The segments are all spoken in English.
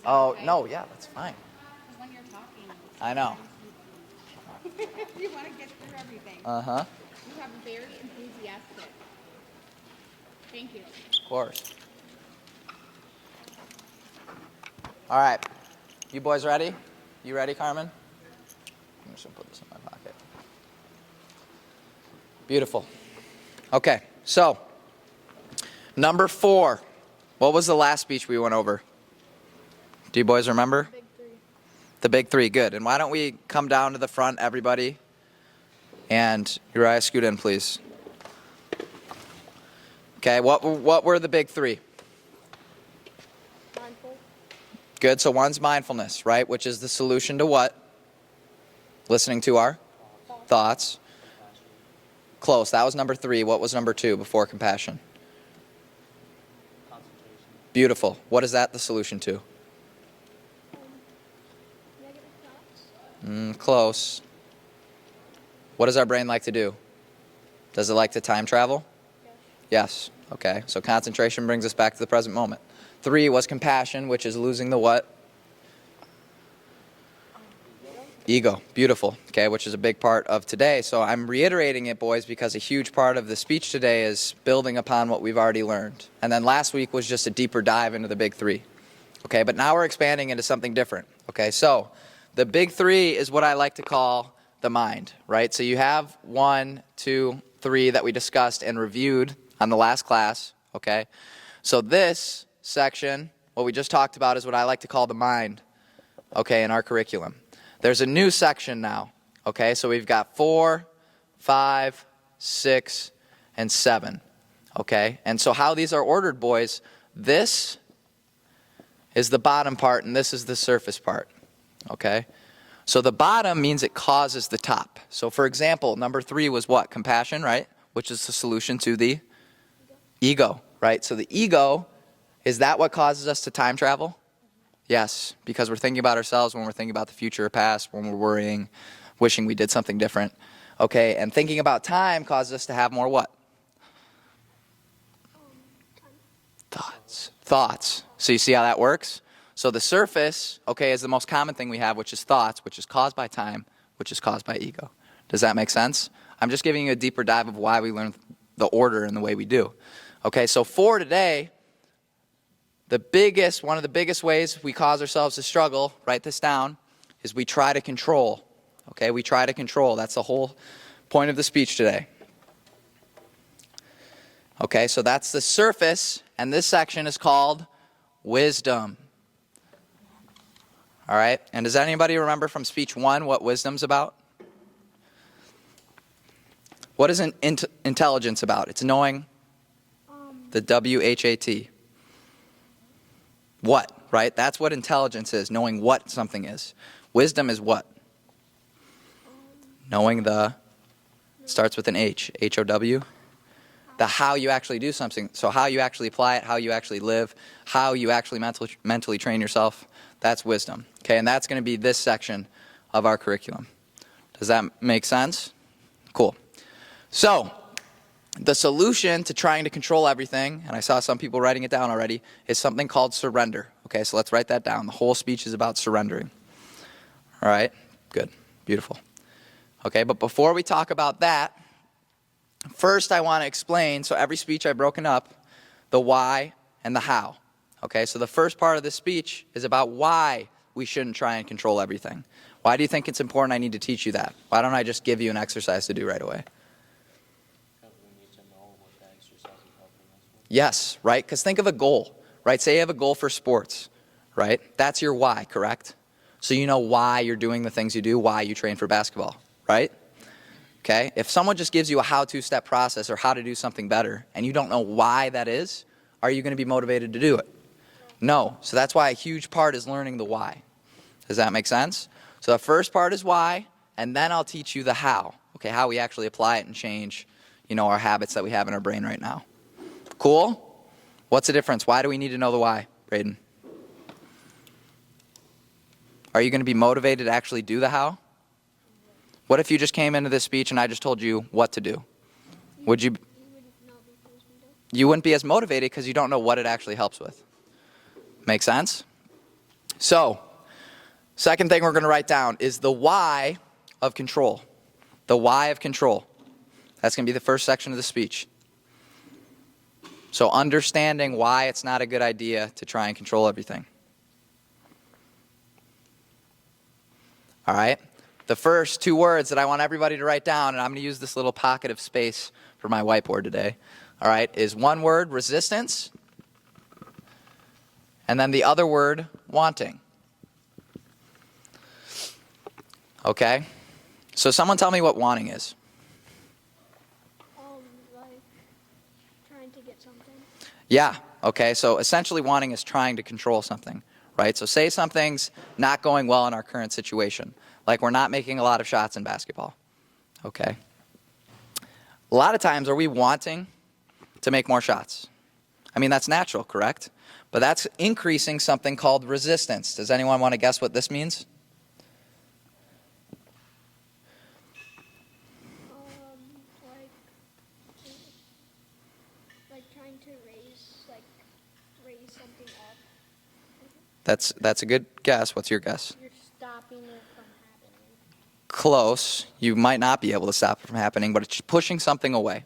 Oh, okay? no, yeah, that's fine. Because when you're talking, I know. you want to get through everything. Uh-huh. You have a very enthusiastic. Thank you. Of course. All right. You boys ready? You ready, Carmen? I'm just going to put this in my pocket. Beautiful. Okay, so number 4. What was the last speech we went over? Do you boys remember? Big 3. The big 3, good. And why don't we come down to the front, everybody? And Uriah, scoot in, please. Okay, what were the big 3? Mindful. Good, so 1's mindfulness, right? Which is the solution to what? Listening to our thoughts. Close, that was number 3. What was number 2 before compassion? Concentration. Beautiful. What is that the solution to? Negative thoughts. Close. What does our brain like to do? Does it like to time travel? Yes. Yes. Okay, so concentration brings us back to the present moment. 3 was compassion, which is losing the what? Ego. Beautiful. Okay, which is a big part of today. So I'm reiterating it, boys, because a huge part of the speech today is building upon what we've already learned. And then last week was just a deeper dive into the big 3. Okay, but now we're expanding into something different. Okay, so the big 3 is what I like to call the mind, right? So you have 1, 2, 3 that we discussed and reviewed on the last class. Okay, so this section, what we just talked about, is what I like to call the mind, okay, in our curriculum. There's a new section now, okay? So we've got 4, 5, 6, and 7, okay? And so how these are ordered, boys, this is the bottom part and this is the surface part, okay? So the bottom means it causes the top. So for example, number 3 was what? Compassion, right? Which is the solution to the ego, right? So the ego, is that what causes us to time travel? Yes, because we're thinking about ourselves when we're thinking about the future or past, when we're worrying, wishing we did something different. Okay, and thinking about time causes us to have more what? Thoughts. So you see how that works? So the surface, okay, is the most common thing we have, which is thoughts, which is caused by time, which is caused by ego. Does that make sense? I'm just giving you a deeper dive of why we learn the order and the way we do. Okay, so for today, one of the biggest ways we cause ourselves to struggle, write this down, is we try to control. Okay, we try to control. That's the whole point of the speech today. Okay, so that's the surface, and this section is called wisdom. All right, and does anybody remember from speech 1 what wisdom's about? What is intelligence about? It's knowing the W-H-A-T. What, right? That's what intelligence is, knowing what something is. Wisdom is what? Knowing the, starts with an H, H-O-W. The how you actually do something. So how you actually apply it, how you actually live, how you actually mentally train yourself. That's wisdom. Okay, and that's going to be this section of our curriculum. Does that make sense? Cool. So, the solution to trying to control everything, and I saw some people writing it down already, is something called surrender. Okay, so let's write that down. The whole speech is about surrendering. All right, good, beautiful. Okay, but before we talk about that, first I want to explain, so every speech I've broken up, the why and the how. Okay, so the first part of this speech is about why we shouldn't try and control everything. Why do you think it's important I need to teach you that? Why don't I just give you an exercise to do right away? Yes, right? Because think of a goal, right? Say you have a goal for sports, right? That's your why, correct? So you know why you're doing the things you do, why you train for basketball, right? Okay? If someone just gives you a how-to step process or how to do something better, and you don't know why that is, are you going to be motivated to do it? No. So that's why a huge part is learning the why. Does that make sense? So the first part is why, and then I'll teach you the how. Okay, how we actually apply it and change, our habits that we have in our brain right now. Cool? What's the difference? Why do we need to know the why, Braden? Are you going to be motivated to actually do the how? What if you just came into this speech and I just told you what to do? Would you? You wouldn't be as motivated because you don't know what it actually helps with. Make sense? So, second thing we're going to write down is the why of control. The why of control. That's going to be the first section of the speech. So understanding why it's not a good idea to try and control everything. All right? The first two words that I want everybody to write down, and I'm going to use this little pocket of space for my whiteboard today, all right, is one word, resistance, and then the other word, wanting. Okay? So someone tell me what wanting is. Like trying to get something. Yeah, okay, so essentially wanting is trying to control something, right? So say something's not going well in our current situation, like we're not making a lot of shots in basketball, okay? A lot of times, are we wanting to make more shots? I mean, that's natural, correct? But that's increasing something called resistance. Does anyone want to guess what this means? Like trying to raise something up. That's a good guess. What's your guess? You're stopping it from happening. Close. You might not be able to stop it from happening, but it's pushing something away.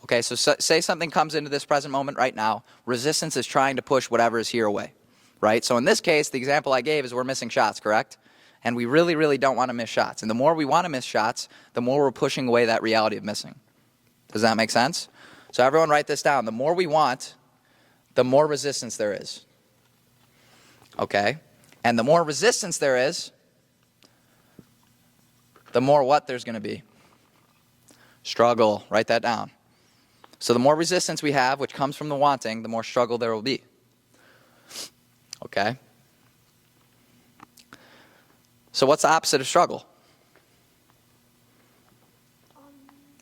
Okay, so say something comes into this present moment right now. Resistance is trying to push whatever is here away, right? So in this case, the example I gave is we're missing shots, correct? And we really, really don't want to miss shots. And the more we want to miss shots, the more we're pushing away that reality of missing. Does that make sense? So everyone write this down. The more we want, the more resistance there is. Okay? And the more resistance there is, the more what there's going to be? Struggle. Write that down. So the more resistance we have, which comes from the wanting, the more struggle there will be. Okay? So what's the opposite of struggle?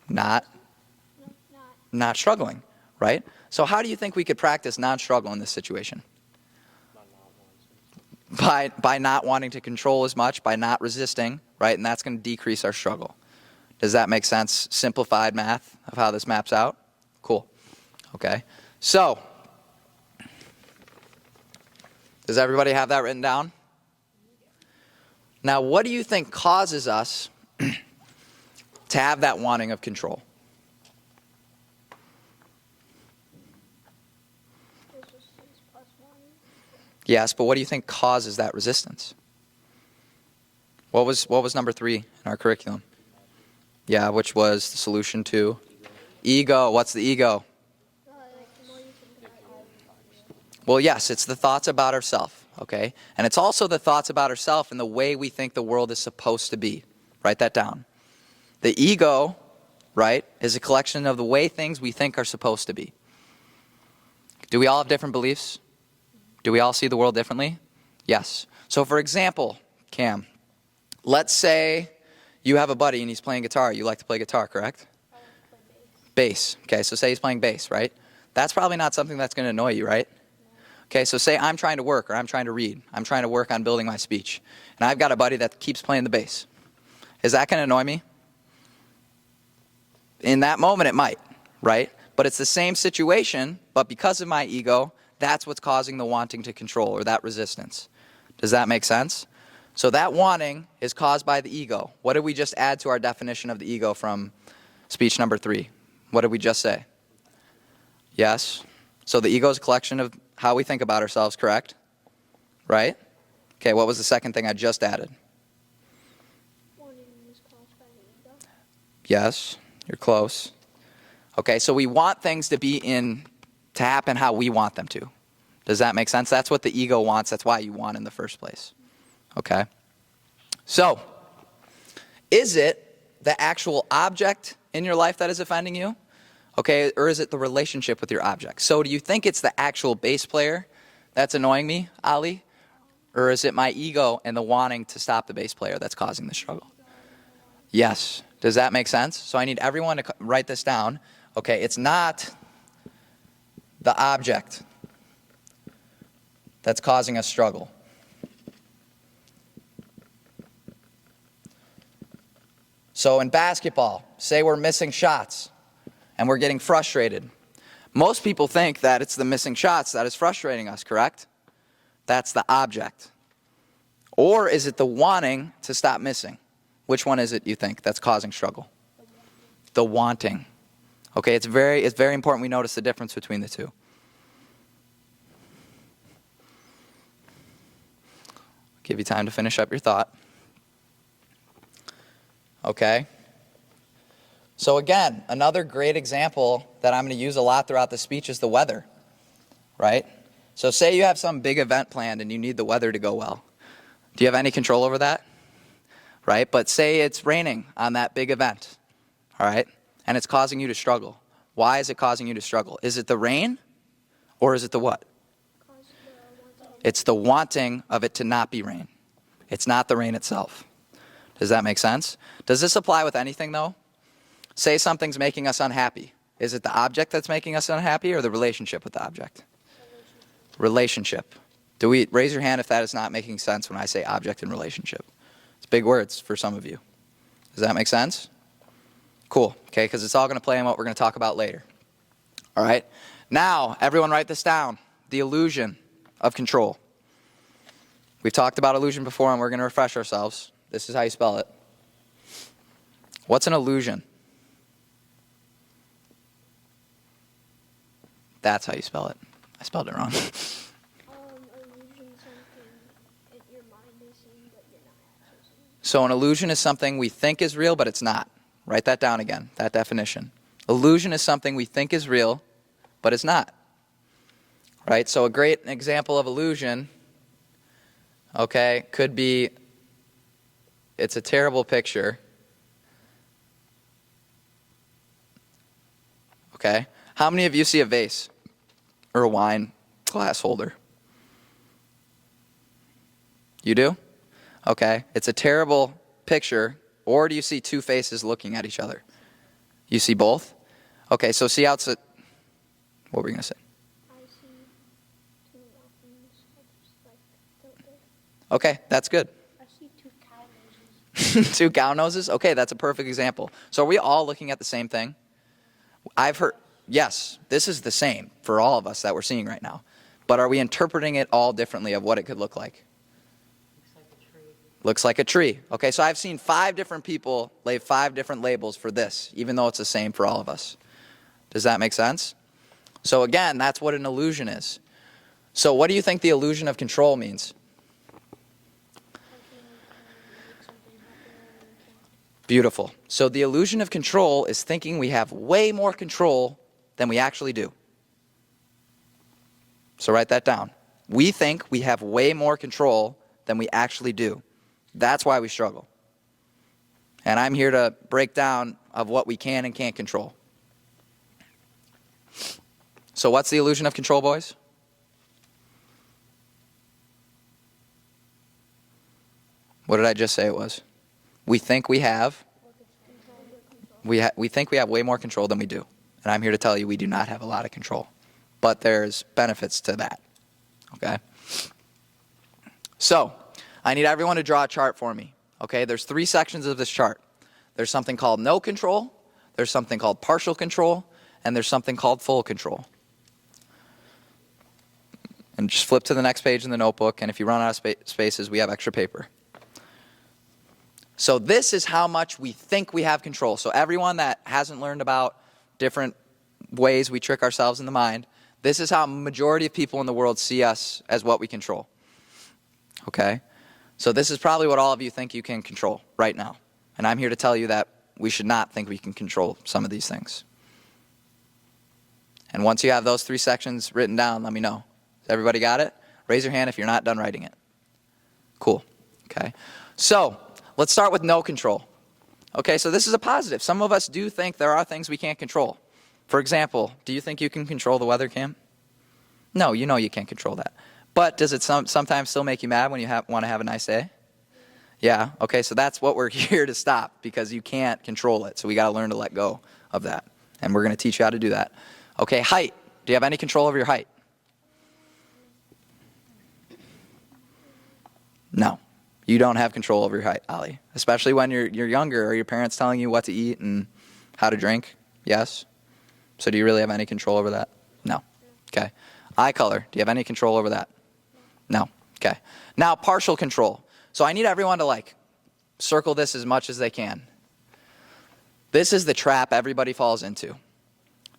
Not struggling, right? So how do you think we could practice non-struggle in this situation? By not wanting to control as much, by not resisting, right? And that's going to decrease our struggle. Does that make sense? Simplified math of how this maps out? Cool. Okay. So, does everybody have that written down? Now, what do you think causes us to have that wanting of control? Resistance plus wanting. Yes, but what do you think causes that resistance? What was number 3 in our curriculum? Yeah, which was the solution to ego. What's the ego? The more you think about it. Well, yes, it's the thoughts about ourselves, okay? And it's also the thoughts about ourselves and the way we think the world is supposed to be. Write that down. The ego, right, is a collection of the way things we think are supposed to be. Do we all have different beliefs? Do we all see the world differently? Yes. So for example, Cam, let's say you have a buddy and he's playing guitar. You like to play guitar, correct? I want to play Bass. bass. Okay, so say he's playing bass, right? That's probably not something that's going to annoy you, right? Okay, so say I'm trying to work or I'm trying to read. I'm trying to work on building my speech. And I've got a buddy that keeps playing the bass. Is that going to annoy me? In that moment, it might, right? But it's the same situation, but because of my ego, that's what's causing the wanting to control or that resistance. Does that make sense? So that wanting is caused by the ego. What did we just add to our definition of the ego from speech number 3? What did we just say? Yes. So the ego is a collection of how we think about ourselves, correct? Right? Okay, what was the second thing I just added? Wanting is caused by the ego. Yes, you're close. Okay, so we want things to happen how we want them to. Does that make sense? That's what the ego wants. That's why you want in the first place. Okay? So, is it the actual object in your life that is offending you? Okay, or is it the relationship with your object? So do you think it's the actual bass player that's annoying me, Ali? Or is it my ego and the wanting to stop the bass player that's causing the struggle? Yes. Does that make sense? So I need everyone to write this down. Okay, it's not the object that's causing us struggle. So in basketball, say we're missing shots and we're getting frustrated. Most people think that it's the missing shots that is frustrating us, correct? That's the object. Or is it the wanting to stop missing? Which one is it, you think, that's causing struggle? The wanting. Okay, it's very important we notice the difference between the two. Give you time to finish up your thought. Okay. So again, another great example that I'm going to use a lot throughout the speech is the weather, right? So say you have some big event planned and you need the weather to go well. Do you have any control over that? Right? But say it's raining on that big event, all right? And it's causing you to struggle. Why is it causing you to struggle? Is it the rain or is it the what? It's the wanting of it to not be rain. It's not the rain itself. Does that make sense? Does this apply with anything though? Say something's making us unhappy. Is it the object that's making us unhappy or the relationship with the object? Relationship. Raise your hand if that is not making sense when I say object and relationship? It's big words for some of you. Does that make sense? Cool. Okay, because it's all going to play in what we're going to talk about later. All right. Now, everyone write this down. The illusion of control. We've talked about illusion before and we're going to refresh ourselves. This is how you spell it. What's an illusion? That's how you spell it. I spelled it wrong. Illusion something in your mind is seeing, but you're not actually seeing. So an illusion is something we think is real, but it's not. Write that down again, that definition. Illusion is something we think is real, but it's not. Right? So a great example of illusion, okay, could be, it's a terrible picture. Okay? How many of you see a vase or a wine glass holder? You do? Okay. It's a terrible picture. Or do you see two faces looking at each other? You see both? Okay, so see how it's a... What were you going to say? I see two mountains, just like tilted. Okay, that's good. I see two cow noses. Two cow noses? Okay, that's a perfect example. So are we all looking at the same thing? I've heard... Yes, this is the same for all of us that we're seeing right now. But are we interpreting it all differently of what it could look like? Looks like a tree. Okay, so I've seen 5 different people lay 5 different labels for this, even though it's the same for all of us. Does that make sense? So again, that's what an illusion is. So what do you think the illusion of control means? Beautiful. So the illusion of control is thinking we have way more control than we actually do. So write that down. We think we have way more control than we actually do. That's why we struggle. And I'm here to break down of what we can and can't control. So what's the illusion of control, boys? What did I just say it was? We think we have. We think we have way more control than we do. And I'm here to tell you we do not have a lot of control. But there's benefits to that. Okay? So, I need everyone to draw a chart for me. Okay? There's 3 sections of this chart. There's something called no control, there's something called partial control, and there's something called full control. And just flip to the next page in the notebook, and if you run out of spaces, we have extra paper. So this is how much we think we have control. So everyone that hasn't learned about different ways we trick ourselves in the mind, this is how majority of people in the world see us as what we control. Okay? So this is probably what all of you think you can control right now. And I'm here to tell you that we should not think we can control some of these things. And once you have those 3 sections written down, let me know. Everybody got it? Raise your hand if you're not done writing it. Cool. Okay. So let's start with no control. Okay, so this is a positive. Some of us do think there are things we can't control. For example, do you think you can control the weather, Cam? No, you know you can't control that. But does it sometimes still make you mad when you want to have a nice day? Yeah, okay, so that's what we're here to stop, because you can't control it. So we got to learn to let go of that. And we're going to teach you how to do that. Okay, height. Do you have any control over your height? No, you don't have control over your height, Ali. Especially when you're younger, or your parents telling you what to eat and how to drink. Yes? So do you really have any control over that? No. Okay. Eye color. Do you have any control over that? No. Okay. Now, partial control. So I need everyone to like circle this as much as they can. This is the trap everybody falls into.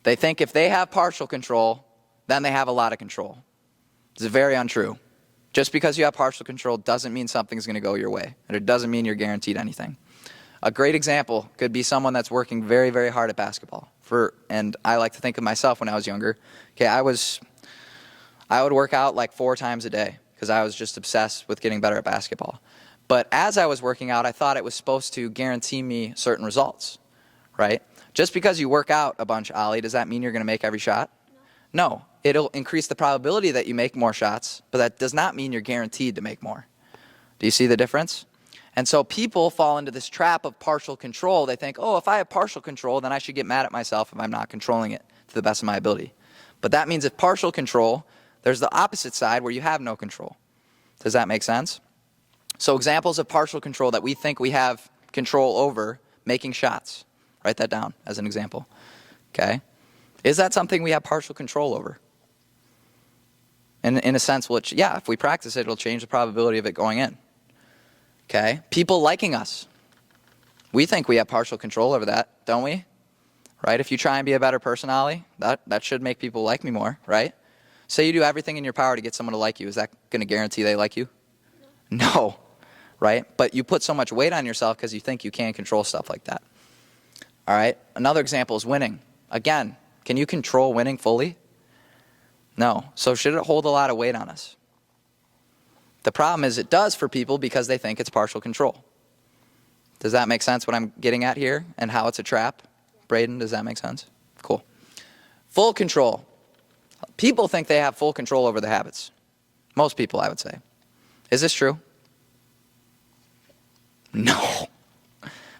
They think if they have partial control, then they have a lot of control. It's very untrue. Just because you have partial control doesn't mean something's going to go your way. And it doesn't mean you're guaranteed anything. A great example could be someone that's working very, very hard at basketball. And I like to think of myself when I was younger. Okay, I would work out like 4 times a day because I was just obsessed with getting better at basketball. But as I was working out, I thought it was supposed to guarantee me certain results, right? Just because you work out a bunch, Ollie, does that mean you're going to make every shot? No. It'll increase the probability that you make more shots, but that does not mean you're guaranteed to make more. Do you see the difference? And so people fall into this trap of partial control. They think, oh, if I have partial control, then I should get mad at myself if I'm not controlling it to the best of my ability. But that means if partial control, there's the opposite side where you have no control. Does that make sense? So examples of partial control that we think we have control over, making shots. Write that down as an example. Okay? Is that something we have partial control over? And in a sense, if we practice it, it'll change the probability of it going in. Okay? People liking us. We think we have partial control over that, don't we? Right? If you try and be a better person, Ollie, that should make people like me more, right? Say you do everything in your power to get someone to like you. Is that going to guarantee they like you? No. Right? But you put so much weight on yourself because you think you can control stuff like that. All right? Another example is winning. Again, can you control winning fully? No. So should it hold a lot of weight on us? The problem is it does for people because they think it's partial control. Does that make sense what I'm getting at here and how it's a trap? Braden, does that make sense? Cool. Full control. People think they have full control over the habits. Most people, I would say. Is this true? No.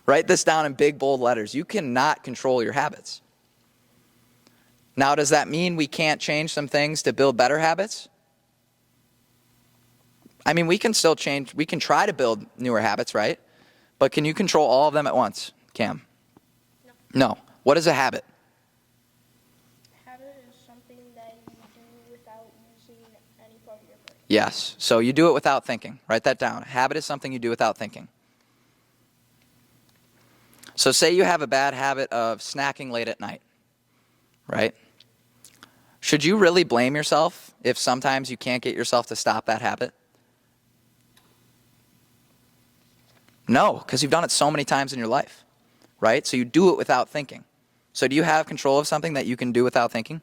Write this down in big, bold letters. You cannot control your habits. Now, does that mean we can't change some things to build better habits? I mean, we can still change. We can try to build newer habits, right? But can you control all of them at once, Cam? No. What is a habit? Habit is something that you do without using any part of your brain. Yes. So you do it without thinking. Write that down. Habit is something you do without thinking. So say you have a bad habit of snacking late at night, right? Should you really blame yourself if sometimes you can't get yourself to stop that habit? No, because you've done it so many times in your life, right? So you do it without thinking. So do you have control of something that you can do without thinking?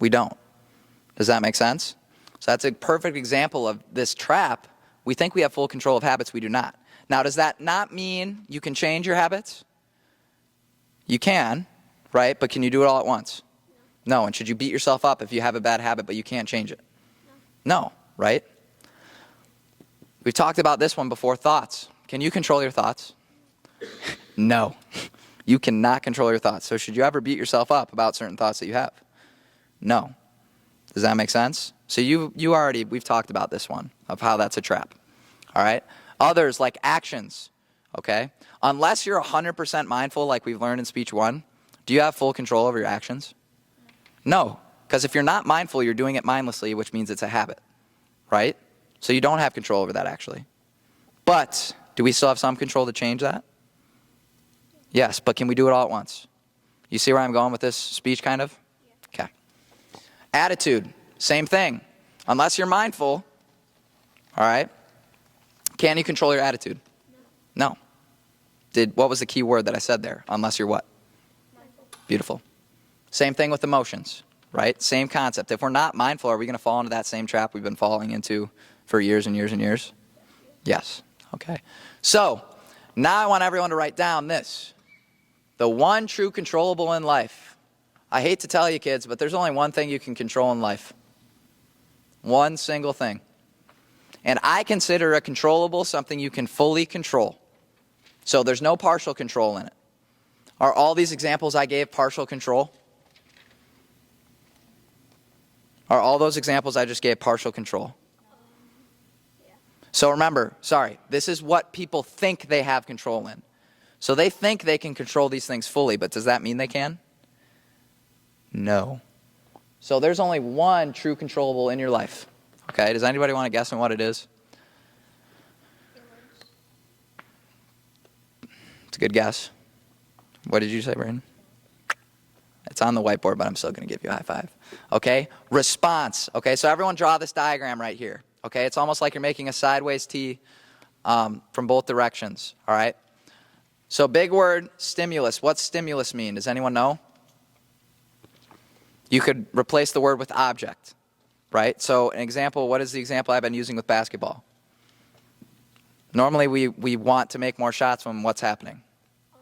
We don't. Does that make sense? So that's a perfect example of this trap. We think we have full control of habits. We do not. Now, does that not mean you can change your habits? You can, right? But can you do it all at once? No. And should you beat yourself up if you have a bad habit but you can't change it? No, right? We've talked about this one before, thoughts. Can you control your thoughts? No. You cannot control your thoughts. So should you ever beat yourself up about certain thoughts that you have? No. Does that make sense? So we've talked about this one, of how that's a trap. All right? Others, like actions, okay? Unless you're 100% mindful, like we've learned in speech 1, do you have full control over your actions? No. Because if you're not mindful, you're doing it mindlessly, which means it's a habit, right? So you don't have control over that, actually. But do we still have some control to change that? Yes, but can we do it all at once? You see where I'm going with this speech, kind of? Okay. Attitude, same thing. Unless you're mindful, all right? Can you control your attitude? No. What was the key word that I said there? Unless you're what? Mindful. Beautiful. Same thing with emotions, right? Same concept. If we're not mindful, are we going to fall into that same trap we've been falling into for years and years and years? Yes. Okay. So, now I want everyone to write down this. The one true controllable in life. I hate to tell you, kids, but there's only one thing you can control in life. One single thing. And I consider a controllable something you can fully control. So there's no partial control in it. Are all these examples I gave partial control? Are all those examples I just gave partial control? Yeah. So remember, this is what people think they have control in. So they think they can control these things fully, but does that mean they can? No. So there's only one true controllable in your life. Okay, does anybody want to guess on what it is? Feelings. It's a good guess. What did you say, Brayden? It's on the whiteboard, but I'm still going to give you a high five. Okay, response. Okay, so everyone draw this diagram right here. Okay, it's almost like you're making a sideways T from both directions. All right. So big word, stimulus. What's stimulus mean? Does anyone know? You could replace the word with object, right? So an example, what is the example I've been using with basketball? Normally we want to make more shots when what's happening? We're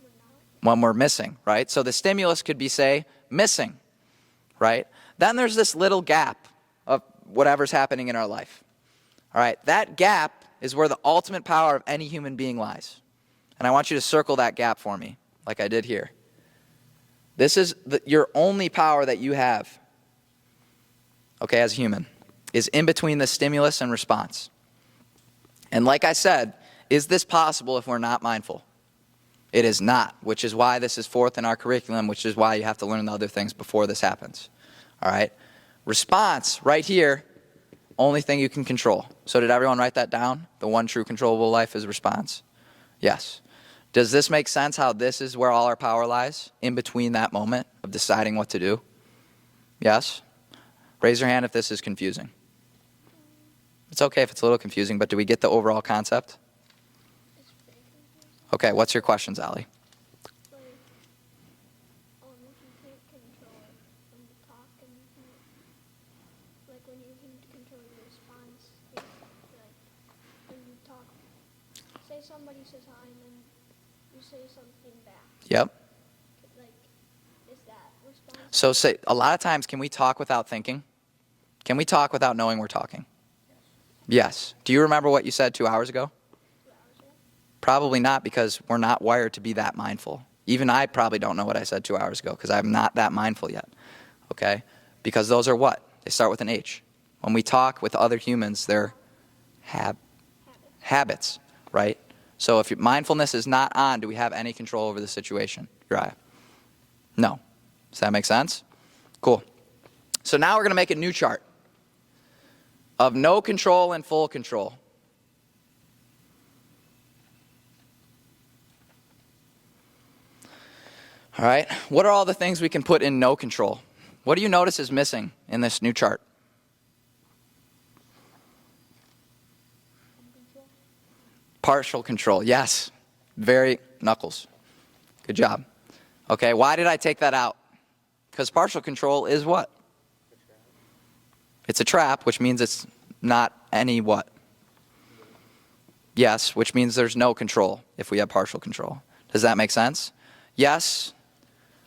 not. When we're missing, right? So the stimulus could be, say, missing, right? Then there's this little gap of whatever's happening in our life. All right, that gap is where the ultimate power of any human being lies. And I want you to circle that gap for me, like I did here. This is your only power that you have, okay, as a human, is in between the stimulus and response. And like I said, is this possible if we're not mindful? It is not, which is why this is fourth in our curriculum, which is why you have to learn the other things before this happens. All right? Response, right here, only thing you can control. So did everyone write that down? The one true controllable life is response. Yes. Does this make sense how this is where all our power lies? In between that moment of deciding what to do? Yes? Raise your hand if this is confusing. It's okay if it's a little confusing, but do we get the overall concept? It's pretty confusing. Okay, what's your questions, Allie? Like, if you can't control it when you talk and you can't, like when you can control your response, it's like when you talk, say somebody says hi and then you say something back. Yep. Like, is that response? So say, a lot of times, can we talk without thinking? Can we talk without knowing we're talking? Yes. Do you remember what you said 2 hours ago? 2 hours ago? Probably not, because we're not wired to be that mindful. Even I probably don't know what I said 2 hours ago, because I'm not that mindful yet. Okay? Because those are what? They start with an H. When we talk with other humans, they're habits, right? So if mindfulness is not on, do we have any control over the situation? Uriah? No. Does that make sense? Cool. So now we're going to make a new chart of no control and full control. All right. What are all the things we can put in no control? What do you notice is missing in this new chart? Partial control. Yes. Very knuckles. Good job. Okay. Why did I take that out? Because partial control is what? It's a trap, which means it's not any what? Yes, which means there's no control if we have partial control. Does that make sense? Yes,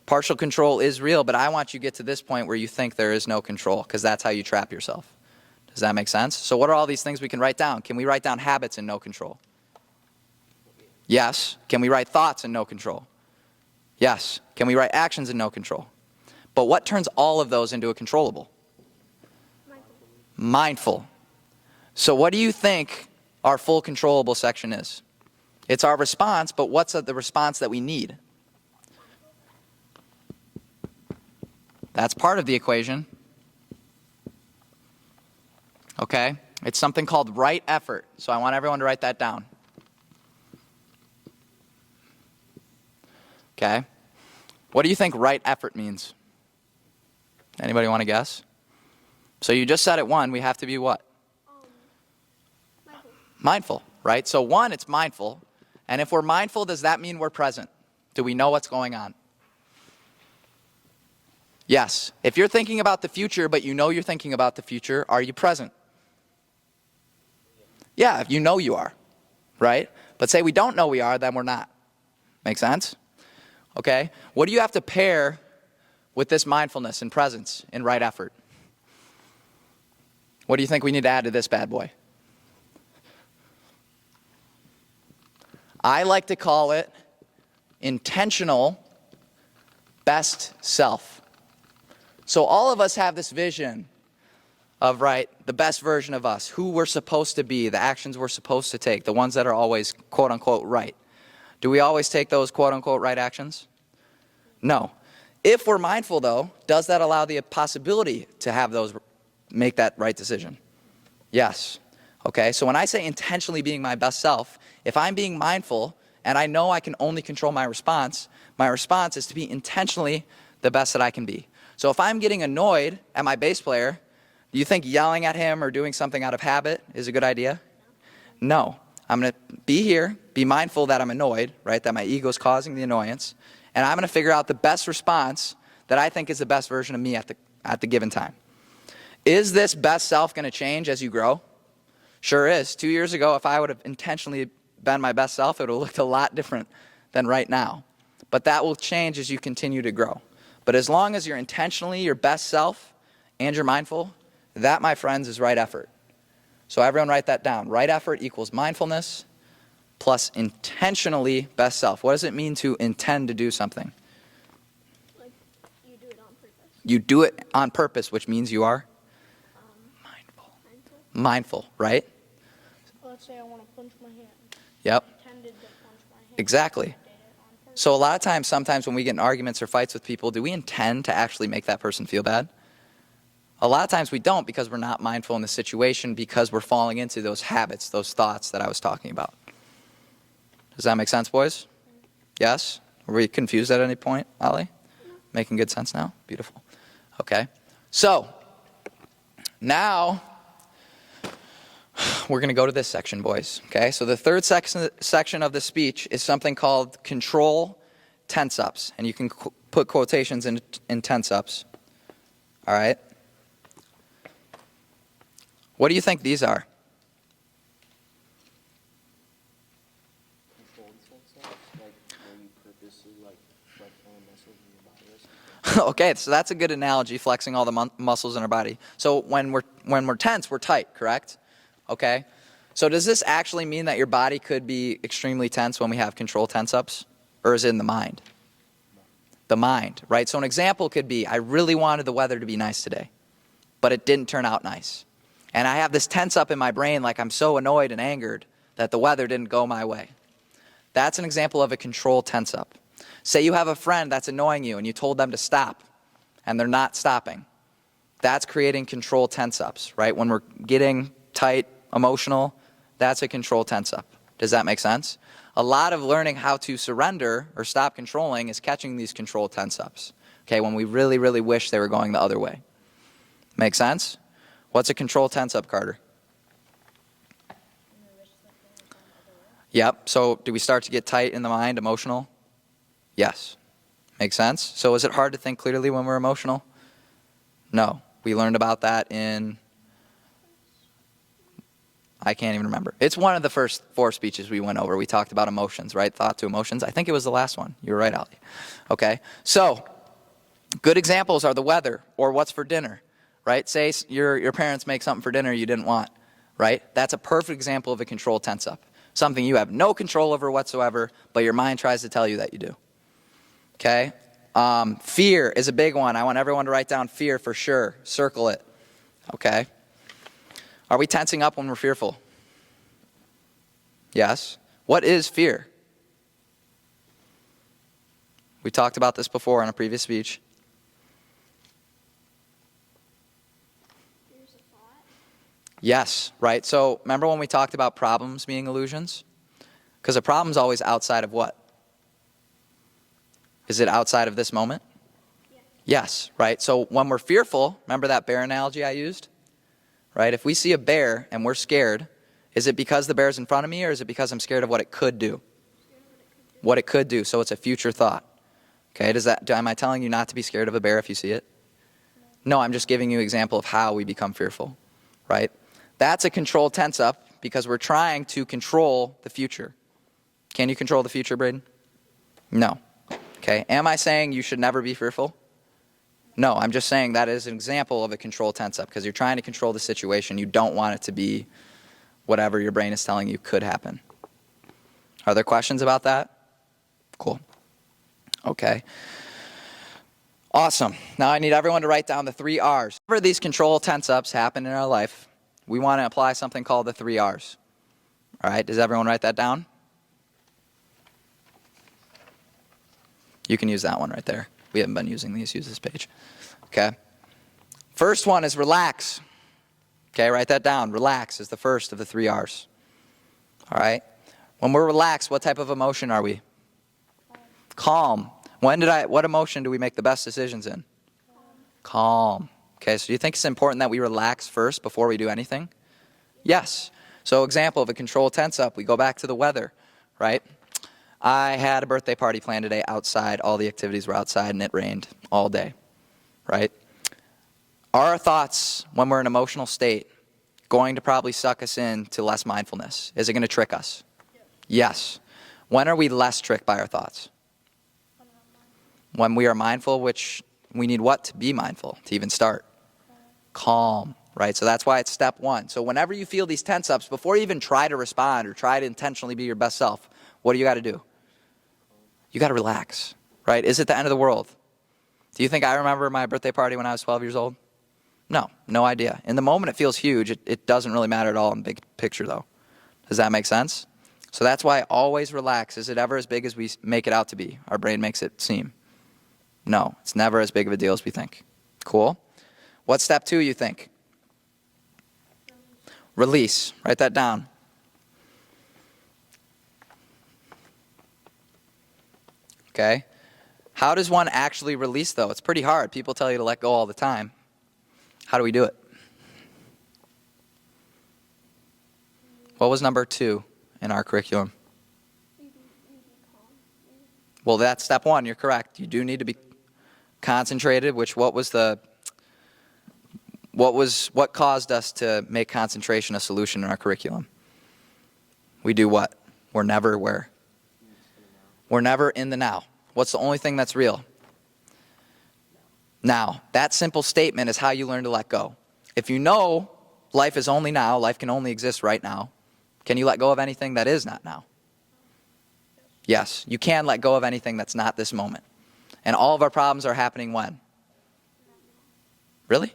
partial control is real, but I want you to get to this point where you think there is no control, because that's how you trap yourself. Does that make sense? So what are all these things we can write down? Can we write down habits in no control? Yes. Can we write thoughts in no control? Yes. Can we write actions in no control? But what turns all of those into a controllable? Mindful. So what do you think our full controllable section is? It's our response, but what's the response that we need? That's part of the equation. Okay? It's something called right effort. So I want everyone to write that down. Okay? What do you think right effort means? Anybody want to guess? So you just said it, one, we have to be what? Mindful, right? So one, it's mindful. And if we're mindful, does that mean we're present? Do we know what's going on? Yes. If you're thinking about the future, but you know you're thinking about the future, are you present? Yeah, you know you are, right? But say we don't know we are, then we're not. Make sense? Okay? What do you have to pair with this mindfulness and presence in right effort? What do you think we need to add to this bad boy? I like to call it intentional best self. So all of us have this vision of, right, the best version of us, who we're supposed to be, the actions we're supposed to take, the ones that are always quote unquote right. Do we always take those quote unquote right actions? No. If we're mindful though, does that allow the possibility to have those make that right decision? Yes. Okay, so when I say intentionally being my best self, if I'm being mindful and I know I can only control my response is to be intentionally the best that I can be. So if I'm getting annoyed at my bass player, do you think yelling at him or doing something out of habit is a good idea? No. I'm going to be here, be mindful that I'm annoyed, right, that my ego is causing the annoyance, and I'm going to figure out the best response that I think is the best version of me at the given time. Is this best self going to change as you grow? Sure is. 2 years ago, if I would have intentionally been my best self, it would have looked a lot different than right now. But that will change as you continue to grow. But as long as you're intentionally your best self and you're mindful, that, my friends, is right effort. So everyone write that down. Right effort equals mindfulness plus intentionally best self. What does it mean to intend to do something? Like, you do it on purpose. You do it on purpose, which means you are mindful. Mindful, right? Let's say I want to punch my hand. Yep. Intended to punch my hand. Exactly. I did it on purpose. So a lot of times, sometimes when we get in arguments or fights with people, do we intend to actually make that person feel bad? A lot of times we don't because we're not mindful in the situation because we're falling into those habits, those thoughts that I was talking about. Does that make sense, boys? Yes? Were we confused at any point, Ollie? Making good sense now? Beautiful. Okay. So, now we're going to go to this section, boys. Okay? So the third section of the speech is something called control tense-ups. And you can put quotations in tense-ups. All right? What do you think these are? Controlled sense, like when you purposely flex all the muscles in your body or something. Okay, so that's a good analogy, flexing all the muscles in our body. So when we're tense, we're tight, correct? Okay? So does this actually mean that your body could be extremely tense when we have control tense-ups? Or is it in the mind? The mind, right? So an example could be, I really wanted the weather to be nice today, but it didn't turn out nice. And I have this tense up in my brain like I'm so annoyed and angered that the weather didn't go my way. That's an example of a control tense up. Say you have a friend that's annoying you and you told them to stop and they're not stopping. That's creating control tense ups, right? When we're getting tight, emotional, that's a control tense up. Does that make sense? A lot of learning how to surrender or stop controlling is catching these control tense ups. Okay, when we really, really wish they were going the other way. Make sense? What's a control tense up, Carter? Yep. So do we start to get tight in the mind, emotional? Yes. Makes sense? So is it hard to think clearly when we're emotional? No. We learned about that in, I can't even remember. It's one of the first 4 speeches we went over. We talked about emotions, right? Thought to emotions. I think it was the last one. You were right, Ali. Okay. So good examples are the weather or what's for dinner. Right? Say your parents make something for dinner you didn't want, right? That's a perfect example of a control tense up. Something you have no control over whatsoever, but your mind tries to tell you that you do. Okay? Fear is a big one. I want everyone to write down fear for sure. Circle it. Okay? Are we tensing up when we're fearful? Yes. What is fear? We talked about this before in a previous speech. Yes, right? So remember when we talked about problems being illusions? Because a problem's always outside of what? Is it outside of this moment? Yes, right? So when we're fearful, remember that bear analogy I used? Right? If we see a bear and we're scared, is it because the bear's in front of me or is it because I'm scared of what it could do? What it could do, so it's a future thought. Okay, am I telling you not to be scared of a bear if you see it? No, I'm just giving you an example of how we become fearful, right? That's a control tense up because we're trying to control the future. Can you control the future, Braden? No. Okay. Am I saying you should never be fearful? No, I'm just saying that is an example of a control tense up because you're trying to control the situation. You don't want it to be whatever your brain is telling you could happen. Are there questions about that? Cool. Okay. Awesome. Now I need everyone to write down the 3 R's. Whenever these control tense ups happen in our life, we want to apply something called the 3 R's. All right, does everyone write that down? You can use that one right there. We haven't been using these. Use this page. Okay. First one is relax. Okay, write that down. Relax is the first of the 3 R's. All right? When we're relaxed, what type of emotion are we? Calm. What emotion do we make the best decisions in? Calm. Okay, so do you think it's important that we relax first before we do anything? Yes. So example of a control tense up, we go back to the weather, right? I had a birthday party planned today outside. All the activities were outside and it rained all day, right? Are our thoughts, when we're in an emotional state, going to probably suck us into less mindfulness? Is it going to trick us? Yes. When are we less tricked by our thoughts? When we are mindful, which we need what to be mindful to even start? Calm, right? So that's why it's step 1. So whenever you feel these tense ups, before you even try to respond or try to intentionally be your best self, what do you got to do? You got to relax, right? Is it the end of the world? Do you think I remember my birthday party when I was 12 years old? No idea. In the moment it feels huge. It doesn't really matter at all in the big picture though. Does that make sense? So that's why always relax. Is it ever as big as we make it out to be? Our brain makes it seem. No, it's never as big of a deal as we think. Cool? What's step 2 you think? Release. Write that down. Okay? How does one actually release though? It's pretty hard. People tell you to let go all the time. How do we do it? What was number 2 in our curriculum? Well, that's step 1. You're correct. You do need to be concentrated, which what caused us to make concentration a solution in our curriculum? We do what? We're never where? We're never in the now. What's the only thing that's real? Now. That simple statement is how you learn to let go. If you know life is only now, life can only exist right now, can you let go of anything that is not now? Yes, you can let go of anything that's not this moment. And all of our problems are happening when? Really?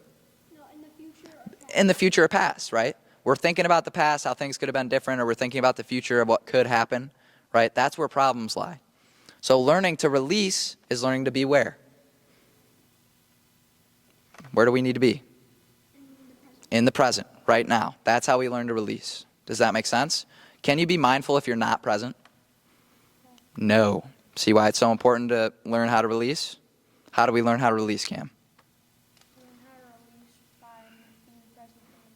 No, in the future. In the future or past, right? We're thinking about the past, how things could have been different, or we're thinking about the future of what could happen, right? That's where problems lie. So learning to release is learning to be where? Where do we need to be? In the present, right now. That's how we learn to release. Does that make sense? Can you be mindful if you're not present? No. See why it's so important to learn how to release? How do we learn how to release, Cam?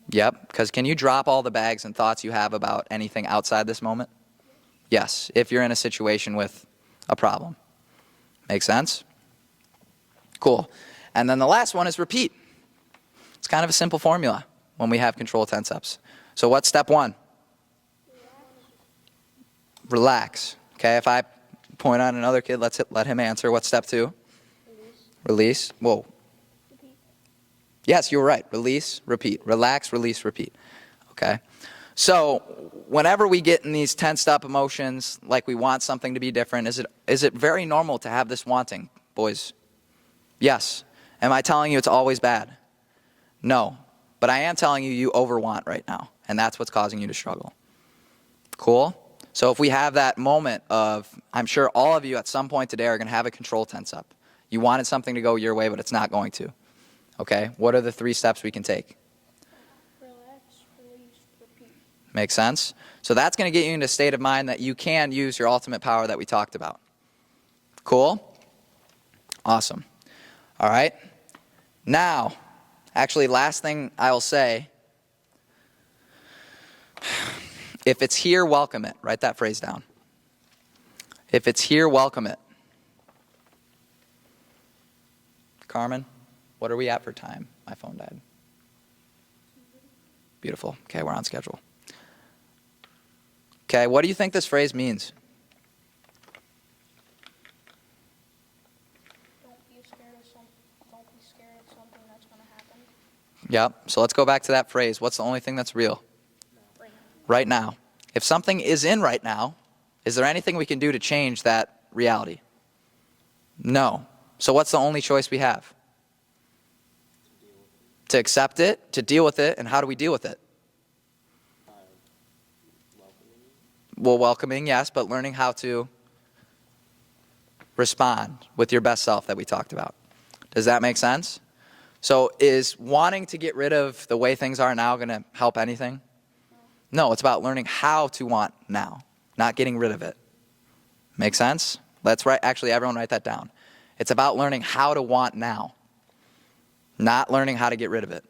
Yep, because can you drop all the bags and thoughts you have about anything outside this moment? Yes, if you're in a situation with a problem. Make sense? Cool. And then the last one is repeat. It's kind of a simple formula when we have control tense ups. So what's step 1? Relax. Okay, if I point on another kid, let him answer. What's step 2? Release. Whoa. Repeat. Yes, you were right. Release, repeat. Relax, release, repeat. Okay? So whenever we get in these tensed up emotions, like we want something to be different, is it very normal to have this wanting, boys? Yes. Am I telling you it's always bad? No. But I am telling you you overwant right now, and that's what's causing you to struggle. Cool? So if we have that moment of, I'm sure all of you at some point today are going to have a control tense up. You wanted something to go your way, but it's not going to. Okay? What are the 3 steps we can take? Relax, release, repeat. Make sense? So that's going to get you into a state of mind that you can use your ultimate power that we talked about. Cool? Awesome. All right? Now, actually, last thing I will say, if it's here, welcome it. Write that phrase down. If it's here, welcome it. Carmen, what are we at for time? My phone died. Beautiful. Okay, we're on schedule. Okay, what do you think this phrase means? Don't be scared of something that's going to happen. Yep, so let's go back to that phrase. What's the only thing that's real? Right now. If something is in right now, is there anything we can do to change that reality? No. So what's the only choice we have? To accept it, to deal with it, and how do we deal with it? Well, welcoming, yes, but learning how to respond with your best self that we talked about. Does that make sense? So is wanting to get rid of the way things are now going to help anything? No, it's about learning how to want now, not getting rid of it. Make sense? Let's write, actually everyone write that down. It's about learning how to want now, not learning how to get rid of it.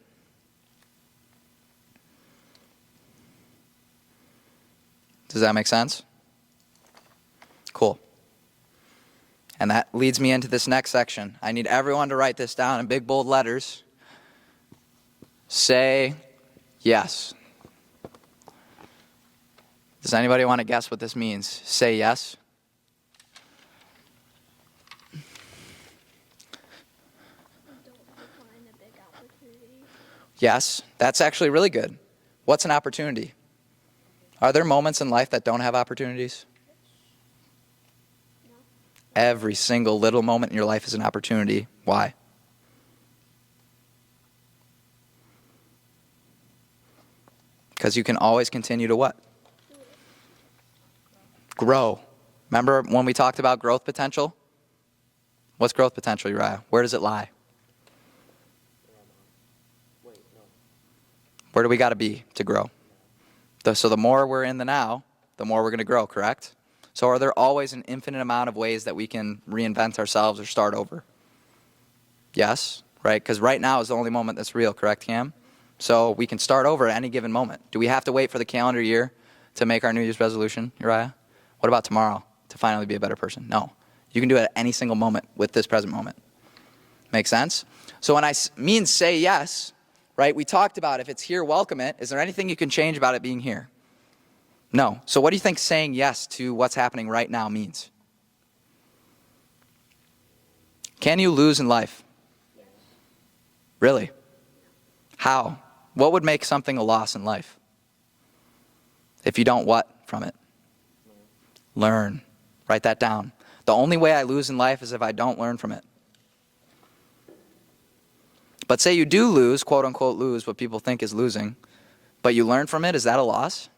Does that make sense? Cool. And that leads me into this next section. I need everyone to write this down in big bold letters. Say yes. Does anybody want to guess what this means? Say yes. Don't decline a big opportunity. Yes, that's actually really good. What's an opportunity? Are there moments in life that don't have opportunities? No. Every single little moment in your life is an opportunity. Why? Because you can always continue to what? Grow. Remember when we talked about growth potential? What's growth potential, Uriah? Where does it lie? Wait, no. Where do we got to be to grow? So the more we're in the now, the more we're going to grow, correct? So are there always an infinite amount of ways that we can reinvent ourselves or start over? Yes, right? Because right now is the only moment that's real, correct, Cam? So we can start over at any given moment. Do we have to wait for the calendar year to make our New Year's resolution, Uriah? What about tomorrow to finally be a better person? No. You can do it at any single moment with this present moment. Make sense? So when I mean say yes, right, we talked about if it's here, welcome it. Is there anything you can change about it being here? No. So what do you think saying yes to what's happening right now means? Can you lose in life? Really? How? What would make something a loss in life? If you don't what from it? Learn. Write that down. The only way I lose in life is if I don't learn from it. But say you do lose, quote unquote lose, what people think is losing, but you learn from it, is that a loss?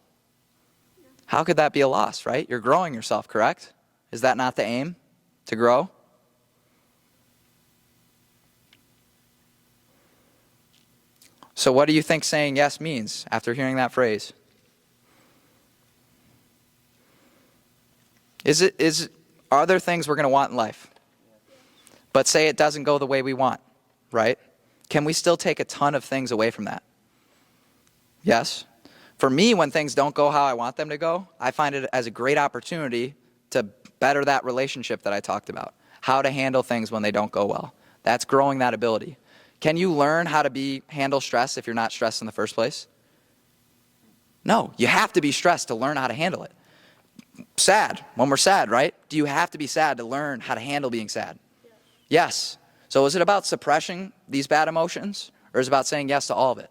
How could that be a loss, right? You're growing yourself, correct? Is that not the aim? To grow? So what do you think saying yes means after hearing that phrase? Are there things we're going to want in life? But say it doesn't go the way we want, right? Can we still take a ton of things away from that? Yes? For me, when things don't go how I want them to go, I find it as a great opportunity to better that relationship that I talked about. How to handle things when they don't go well. That's growing that ability. Can you learn how to handle stress if you're not stressed in the first place? No, you have to be stressed to learn how to handle it. Sad, when we're sad, right? Do you have to be sad to learn how to handle being sad? Yes. So is it about suppressing these bad emotions, or is it about saying yes to all of it?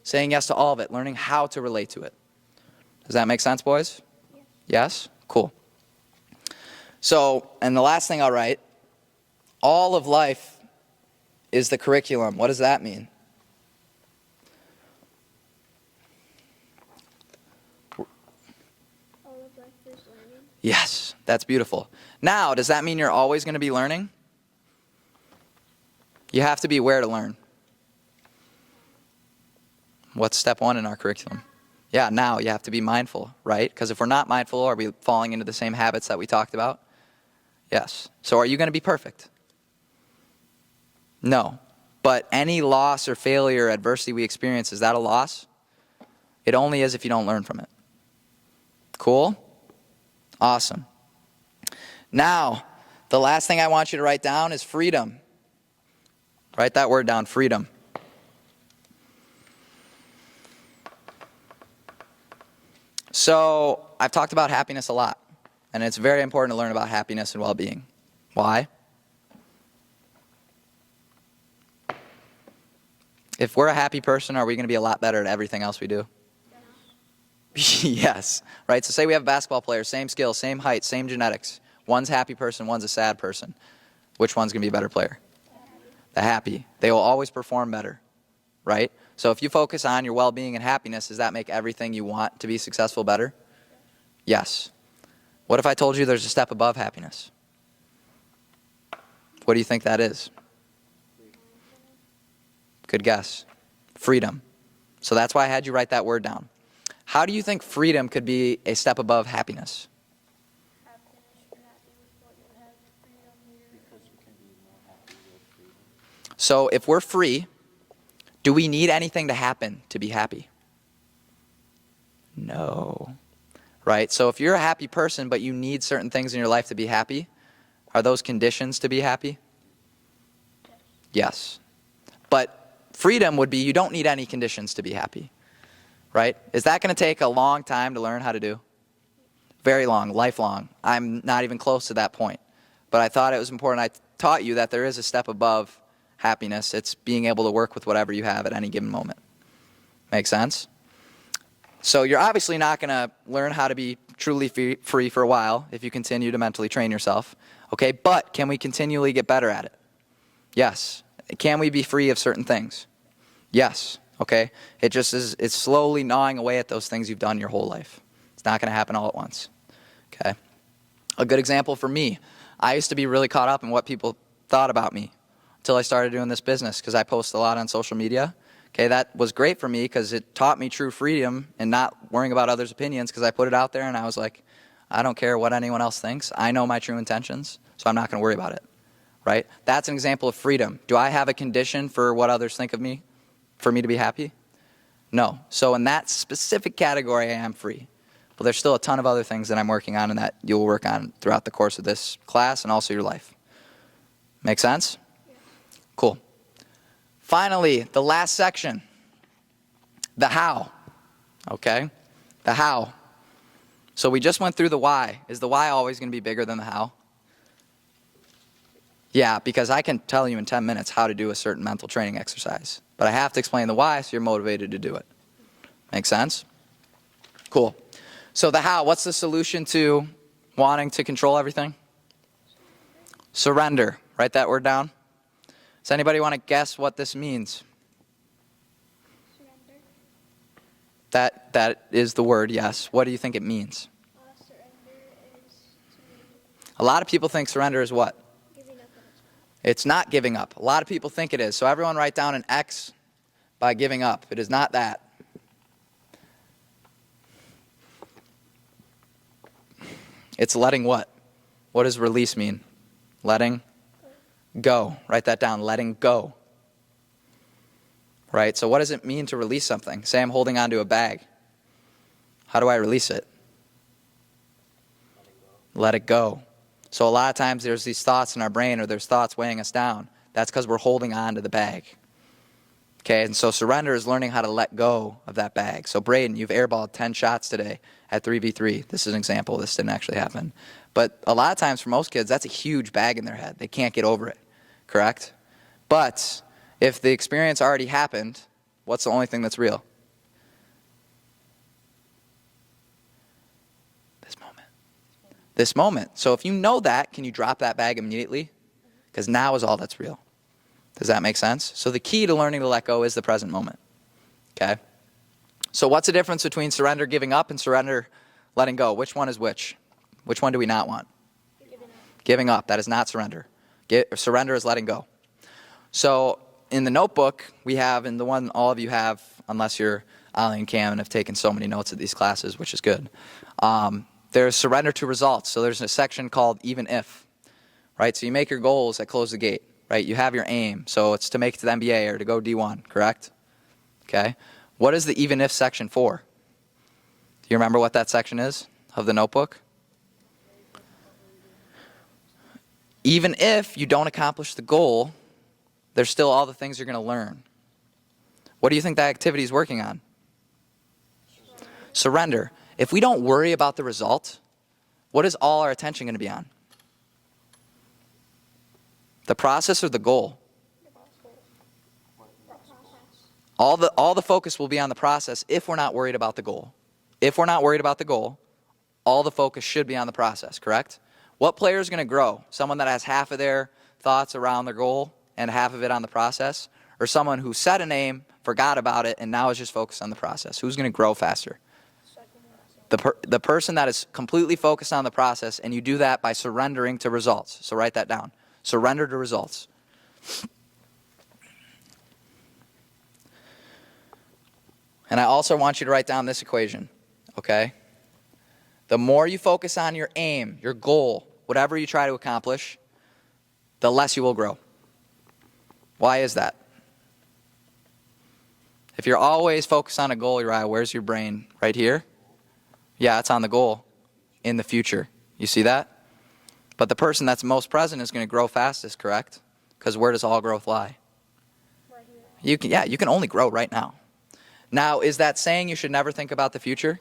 Saying yes to all of it, learning how to relate to it. Does that make sense, boys? Yes? Cool. So, and the last thing I'll write, all of life is the curriculum. What does that mean? All of life is learning. Yes, that's beautiful. Now, does that mean you're always going to be learning? You have to be aware to learn. What's step one in our curriculum? Yeah, now you have to be mindful, right? Because if we're not mindful, are we falling into the same habits that we talked about? Yes. So are you going to be perfect? No. But any loss or failure or adversity we experience, is that a loss? It only is if you don't learn from it. Cool? Awesome. Now, the last thing I want you to write down is freedom. Write that word down, freedom. So, I've talked about happiness a lot, and it's very important to learn about happiness and well-being. Why? If we're a happy person, are we going to be a lot better at everything else we do? Yes. Right? So say we have basketball players, same skills, same height, same genetics. One's a happy person, one's a sad person. Which one's going to be a better player? The happy. They will always perform better. Right? So if you focus on your well-being and happiness, does that make everything you want to be successful better? Yes. What if I told you there's a step above happiness? What do you think that is? Good guess. Freedom. So that's why I had you write that word down. How do you think freedom could be a step above happiness? Happiness, you're happy with what you have, freedom, Because you can be more happy with freedom. So if we're free, do we need anything to happen to be happy? No. Right? So if you're a happy person, but you need certain things in your life to be happy, are those conditions to be happy? Yes. But freedom would be you don't need any conditions to be happy. Right? Is that going to take a long time to learn how to do? Very long, lifelong. I'm not even close to that point. But I thought it was important. I taught you that there is a step above happiness. It's being able to work with whatever you have at any given moment. Make sense? So you're obviously not going to learn how to be truly free for a while if you continue to mentally train yourself. Okay, but can we continually get better at it? Yes. Can we be free of certain things? Yes. Okay? It just is, it's slowly gnawing away at those things you've done your whole life. It's not going to happen all at once. Okay? A good example for me, I used to be really caught up in what people thought about me until I started doing this business because I post a lot on social media. Okay, that was great for me because it taught me true freedom and not worrying about others' opinions because I put it out there and I was like, I don't care what anyone else thinks. I know my true intentions, so I'm not going to worry about it. Right? That's an example of freedom. Do I have a condition for what others think of me for me to be happy? No. So in that specific category, I am free. But there's still a ton of other things that I'm working on and that you'll work on throughout the course of this class and also your life. Make sense? Yeah. Cool. Finally, the last section, the how. Okay? The how. So we just went through the why. Is the why always going to be bigger than the how? Yeah, because I can tell you in 10 minutes how to do a certain mental training exercise. But I have to explain the why so you're motivated to do it. Make sense? Cool. So the how, what's the solution to wanting to control everything? Surrender. Write that word down. Does anybody want to guess what this means? surrender. That is the word, yes. What do you think it means? Surrender is A lot of people think surrender is what? giving up on its It's not giving up. A lot of people think it is. So everyone write down an X by giving up. It is not that. It's letting what? What does release mean? Letting go. Write that down. Letting go. Right? So what does it mean to release something? Say I'm holding onto a bag. How do I release it? Let it go. So a lot of times there's these thoughts in our brain or there's thoughts weighing us down. That's because we're holding on to the bag. Okay, and so surrender is learning how to let go of that bag. So Braden, you've airballed 10 shots today at 3v3. This is an example. This didn't actually happen. But a lot of times for most kids, that's a huge bag in their head. They can't get over it, correct? But if the experience already happened, what's the only thing that's real? This moment. This moment. So if you know that, can you drop that bag immediately? Because now is all that's real. Does that make sense? So the key to learning to let go is the present moment. Okay? So what's the difference between surrender giving up and surrender letting go? Which one is which? Which one do we not want? Giving up. That is not surrender. Surrender is letting go. So in the notebook we have, and the one all of you have, unless you're Ollie and Cam and have taken so many notes at these classes, which is good. There's surrender to results. So there's a section called even if. Right? So you make your goals that close the gate. Right? You have your aim. So it's to make it to the NBA or to go D1, correct? Okay. What is the even if section for? Do you remember what that section is of the notebook? Even if you don't accomplish the goal, there's still all the things you're going to learn. What do you think that activity is working on? Surrender. If we don't worry about the result, what is all our attention going to be on? The process or the goal? All the focus will be on the process if we're not worried about the goal. If we're not worried about the goal, all the focus should be on the process, correct? What player is going to grow? Someone that has half of their thoughts around their goal and half of it on the process? Or someone who set an aim, forgot about it, and now is just focused on the process? Who's going to grow faster? The person that is completely focused on the process, and you do that by surrendering to results. So write that down. Surrender to results. And I also want you to write down this equation, okay? The more you focus on your aim, your goal, whatever you try to accomplish, the less you will grow. Why is that? If you're always focused on a goal, Uriah, where's your brain? Right here? Yeah, it's on the goal in the future. You see that? But the person that's most present is going to grow fastest, correct? Because where does all growth lie? Right here. You can only grow right now. Now, is that saying you should never think about the future?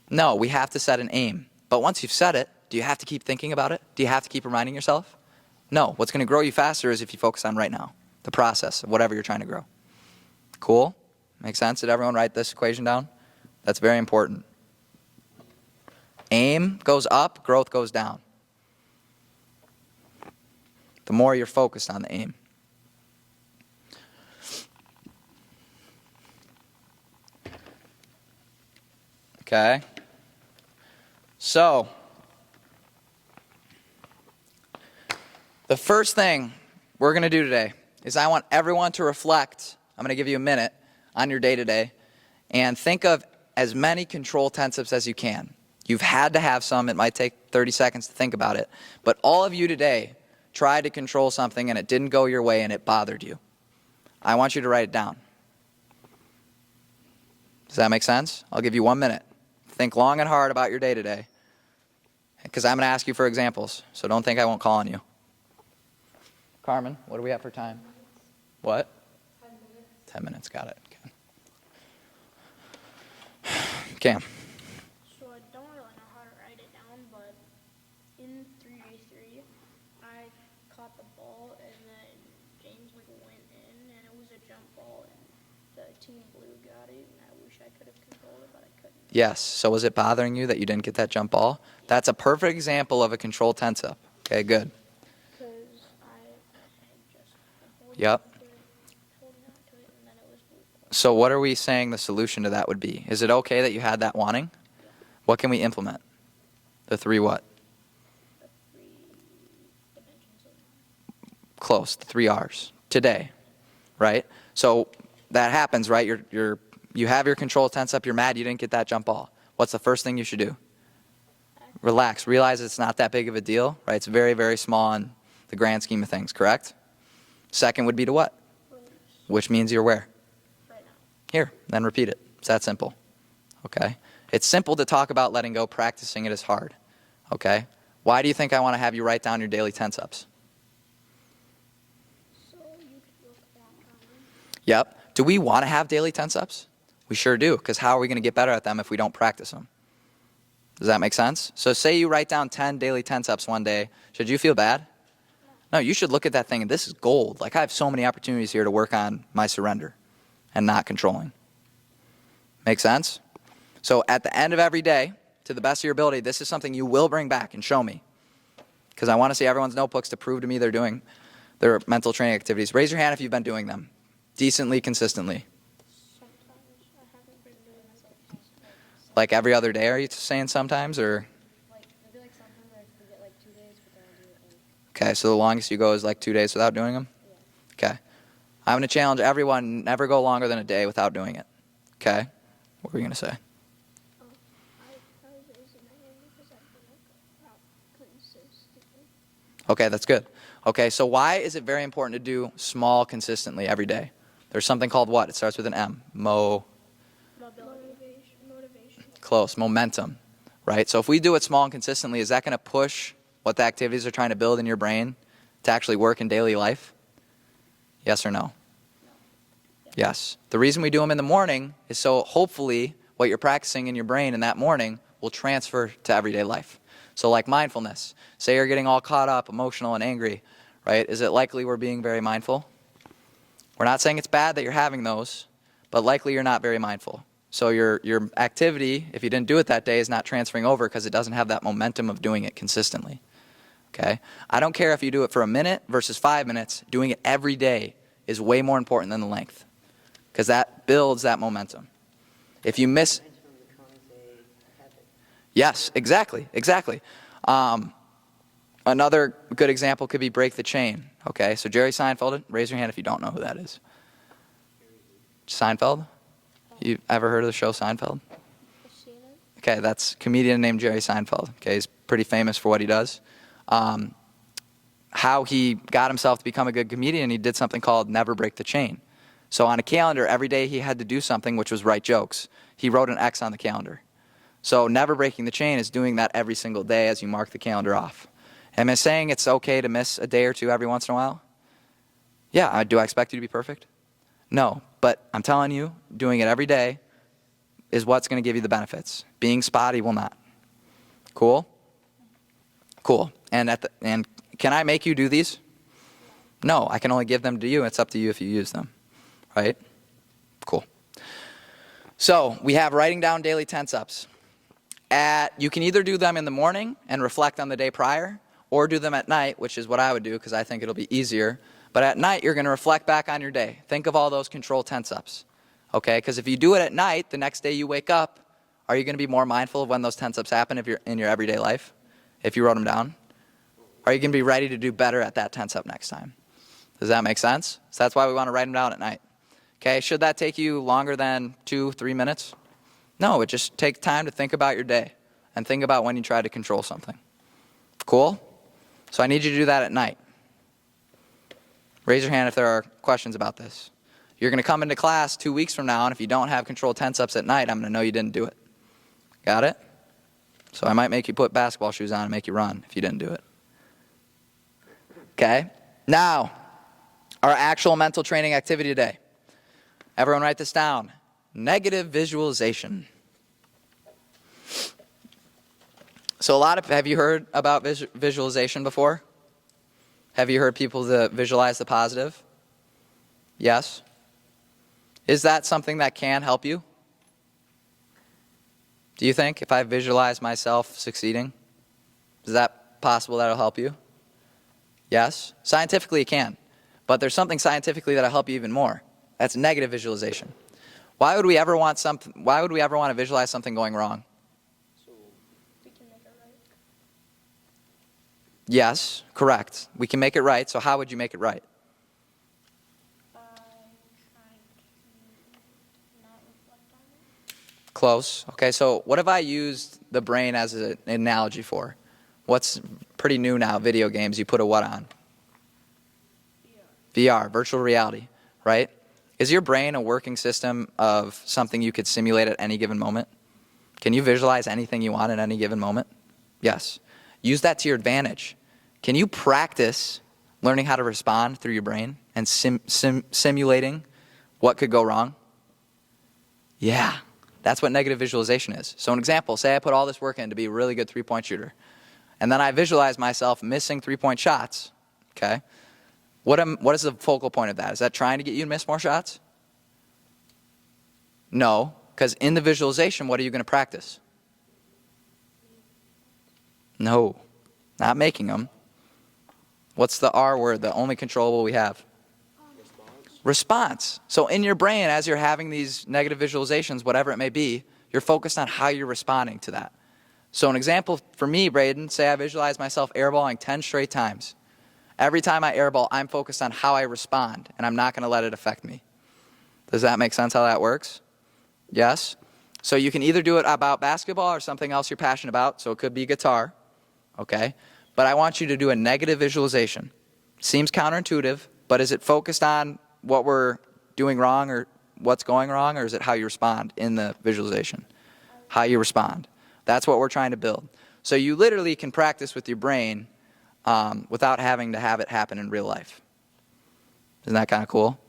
No, we have to set an aim. But once you've set it, do you have to keep thinking about it? Do you have to keep reminding yourself? No, what's going to grow you faster is if you focus on right now, the process of whatever you're trying to grow. Cool? Make sense? Did everyone write this equation down? That's very important. Aim goes up, growth goes down. The more you're focused on the aim. Okay? So, the first thing we're going to do today is I want everyone to reflect. I'm going to give you a minute on your day today and think of as many control tense-ups as you can. You've had to have some. It might take 30 seconds to think about it. But all of you today tried to control something and it didn't go your way and it bothered you. I want you to write it down. Does that make sense? I'll give you 1 minute. Think long and hard about your day today. Because I'm going to ask you for examples. So don't think I won't call on you. Carmen, what do we have for time? What? 10 minutes. 10 minutes, got it. Okay. Cam. So I don't really know how to write it down, but in 3v3, I caught the ball and then James went in and it was a jump ball and the team blue got it and I wish I could have controlled it, but I couldn't. Yes. So was it bothering you that you didn't get that jump ball? That's a perfect example of a control tense-up. Okay, good. Because I just Yep. holding on to it and then it was blue ball. So what are we saying the solution to that would be? Is it okay that you had that wanting? What can we implement? The three what? The 3 dimensions of Close. The 3 R's. Today. Right? So that happens, right? You have your control tense-up. You're mad you didn't get that jump ball. What's the first thing you should do? Relax. Realize it's not that big of a deal, right? It's very, very small in the grand scheme of things, correct? Second would be to what? release Which means you're where? right now. Here, then repeat it. It's that simple. Okay? It's simple to talk about letting go. Practicing it is hard. Okay? Why do you think I want to have you write down your daily tense-ups? So you could look back on them. Yep. Do we want to have daily tense-ups? We sure do, because how are we going to get better at them if we don't practice them? Does that make sense? So say you write down 10 daily tense-ups one day. Should you feel bad? No, you should look at that thing and this is gold. Like I have so many opportunities here to work on my surrender and not controlling. Make sense? So at the end of every day, to the best of your ability, this is something you will bring back and show me. Because I want to see everyone's notebooks to prove to me they're doing their mental training activities. Raise your hand if you've been doing them decently, consistently. Sometimes I haven't been doing myself. Like every other day, are you saying sometimes? Or Like, I feel like sometimes I forget like 2 days, but then I do it like, okay, so the longest you go is like 2 days without doing them? yeah. Okay. I'm going to challenge everyone, never go longer than a day without doing it. Okay? What were you going to say? I was raising my hand because I've been like out consistently. Okay, that's good. Okay, so why is it very important to do small consistently every day? There's something called what? It starts with an M. Motivation. Close. Momentum. Right? So if we do it small and consistently, is that going to push what the activities are trying to build in your brain to actually work in daily life? Yes or no? Yes. The reason we do them in the morning is so hopefully what you're practicing in your brain in that morning will transfer to everyday life. So like mindfulness. Say you're getting all caught up, emotional and angry, right? Is it likely we're being very mindful? We're not saying it's bad that you're having those, but likely you're not very mindful. So your activity, if you didn't do it that day, is not transferring over because it doesn't have that momentum of doing it consistently. Okay? I don't care if you do it for a minute versus 5 minutes. Doing it every day is way more important than the length because that builds that momentum. If you miss... Yes, exactly. Another good example could be break the chain. Okay, so Jerry Seinfeld, raise your hand if you don't know who that is. Seinfeld? You ever heard of the show Seinfeld? I've seen it. Okay, that's a comedian named Jerry Seinfeld. Okay, he's pretty famous for what he does. How he got himself to become a good comedian, he did something called never break the chain. So on a calendar, every day he had to do something, which was write jokes. He wrote an X on the calendar. So never breaking the chain is doing that every single day as you mark the calendar off. Am I saying it's okay to miss a day or two every once in a while? Yeah, do I expect you to be perfect? No, but I'm telling you, doing it every day is what's going to give you the benefits. Being spotty will not. Cool? Cool. And can I make you do these? No, I can only give them to you. It's up to you if you use them. Right? Cool. So we have writing down daily tense-ups. You can either do them in the morning and reflect on the day prior, or do them at night, which is what I would do because I think it'll be easier. But at night, you're going to reflect back on your day. Think of all those control tense-ups. Okay? Because if you do it at night, the next day you wake up, are you going to be more mindful of when those tense-ups happen if you're in your everyday life? If you wrote them down? Are you going to be ready to do better at that tense-up next time? Does that make sense? So that's why we want to write them down at night. Okay? Should that take you longer than 2-3 minutes? No, it just takes time to think about your day and think about when you try to control something. Cool? So I need you to do that at night. Raise your hand if there are questions about this. You're going to come into class 2 weeks from now, and if you don't have control tense-ups at night, I'm going to know you didn't do it. Got it? So I might make you put basketball shoes on and make you run if you didn't do it. Okay? Now, our actual mental training activity today. Everyone write this down. Negative visualization. So have you heard about visualization before? Have you heard people that visualize the positive? Yes? Is that something that can help you? Do you think if I visualize myself succeeding, is that possible that'll help you? Yes? Scientifically it can. But there's something scientifically that'll help you even more. That's negative visualization. Why would we ever want to visualize something going wrong? So we can make it right. Yes, correct. We can make it right. So how would you make it right? By trying to not reflect on it. Close. Okay, so what have I used the brain as an analogy for? What's pretty new now? Video games. You put a what on? VR, virtual reality, right? Is your brain a working system of something you could simulate at any given moment? Can you visualize anything you want at any given moment? Yes. Use that to your advantage. Can you practice learning how to respond through your brain and simulating what could go wrong? Yeah, that's what negative visualization is. So an example, say I put all this work in to be a really good three-point shooter, and then I visualize myself missing three-point shots, okay? What is the focal point of that? Is that trying to get you to miss more shots? No, because in the visualization, what are you going to practice? No, not making them. What's the R word, the only controllable we have? Response. So in your brain, as you're having these negative visualizations, whatever it may be, you're focused on how you're responding to that. So an example for me, Braden, say I visualize myself airballing 10 straight times. Every time I airball, I'm focused on how I respond, and I'm not going to let it affect me. Does that make sense how that works? Yes? So you can either do it about basketball or something else you're passionate about, so it could be guitar, okay? But I want you to do a negative visualization. Seems counterintuitive, but is it focused on what we're doing wrong or what's going wrong, or is it how you respond in the visualization? How you respond. That's what we're trying to build. So you literally can practice with your brain without having to have it happen in real life. Isn't that kind of cool?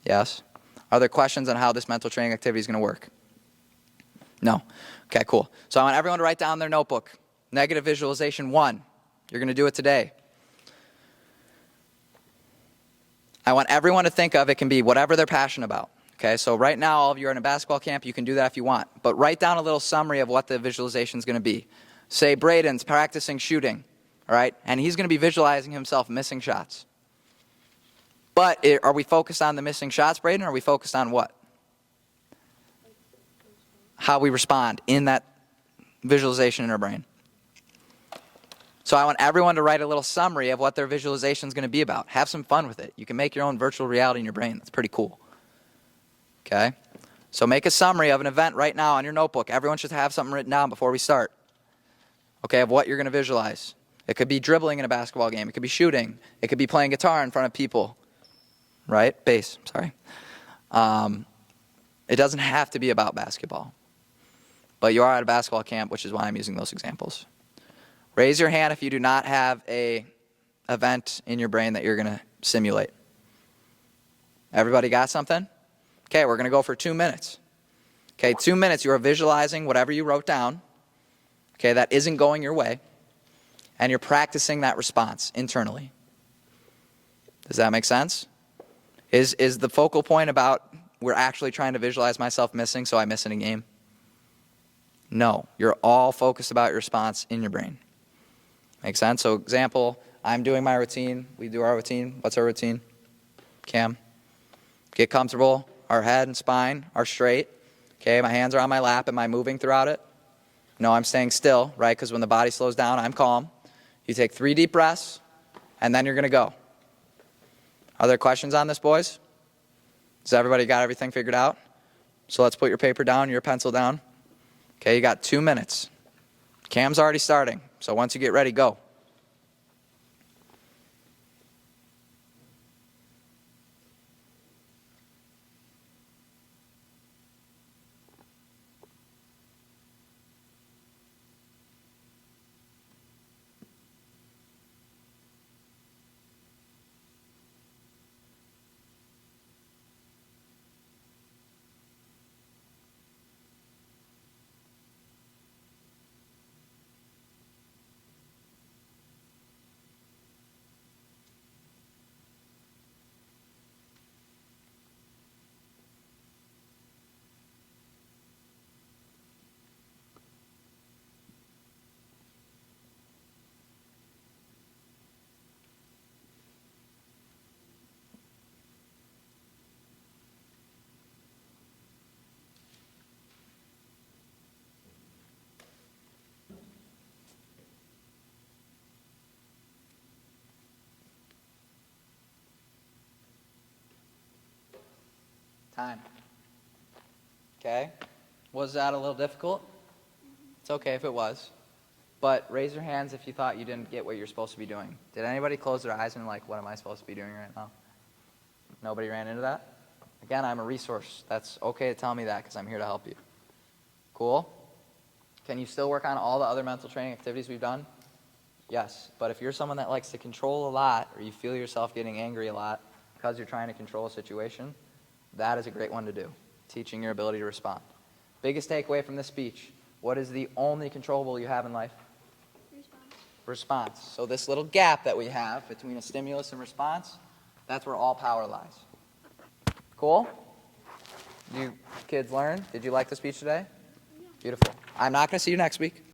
Yes? Are there questions on how this mental training activity is going to work? No? Okay, cool. So I want everyone to write down their notebook. Negative visualization 1. You're going to do it today. I want everyone to think of, it can be whatever they're passionate about. Okay, so right now, all of you are in a basketball camp. You can do that if you want. But write down a little summary of what the visualization is going to be. Say Braden's practicing shooting. All right? And he's going to be visualizing himself missing shots. But are we focused on the missing shots, Braden, or are we focused on what? How we respond in that visualization in our brain. So I want everyone to write a little summary of what their visualization is going to be about. Have some fun with it. You can make your own virtual reality in your brain. That's pretty cool. Okay? So make a summary of an event right now on your notebook. Everyone should have something written down before we start. Okay, of what you're going to visualize. It could be dribbling in a basketball game. It could be shooting. It could be playing guitar in front of people. Right? Bass, sorry. It doesn't have to be about basketball. But you are at a basketball camp, which is why I'm using those examples. Raise your hand if you do not have a event in your brain that you're going to simulate. Everybody got something? Okay, we're going to go for 2 minutes. Okay, 2 minutes, you are visualizing whatever you wrote down, okay, that isn't going your way, and you're practicing that response internally. Does that make sense? Is the focal point about we're actually trying to visualize myself missing so I miss in a game? No, you're all focused about your response in your brain. Make sense? So example, I'm doing my routine. We do our routine. What's our routine? Cam? Get comfortable. Our head and spine are straight. Okay, my hands are on my lap. Am I moving throughout it? No, I'm staying still, right? Because when the body slows down, I'm calm. You take 3 deep breaths, and then you're going to go. Are there questions on this, boys? Does everybody got everything figured out? So let's put your paper down, your pencil down. Okay, you got 2 minutes. Cam's already starting, so once you get ready, go. Time. Okay? Was that a little difficult? It's okay if it was. But raise your hands if you thought you didn't get what you're supposed to be doing. Did anybody close their eyes and like, what am I supposed to be doing right now? Nobody ran into that? Again, I'm a resource. That's okay to tell me that because I'm here to help you. Cool? Can you still work on all the other mental training activities we've done? Yes. But if you're someone that likes to control a lot or you feel yourself getting angry a lot because you're trying to control a situation, that is a great one to do, teaching your ability to respond. Biggest takeaway from this speech, what is the only controllable you have in life? Response. So this little gap that we have between a stimulus and response, that's where all power lies. Cool? You kids learn? Did you like the speech today? Beautiful. I'm not going to see you next week.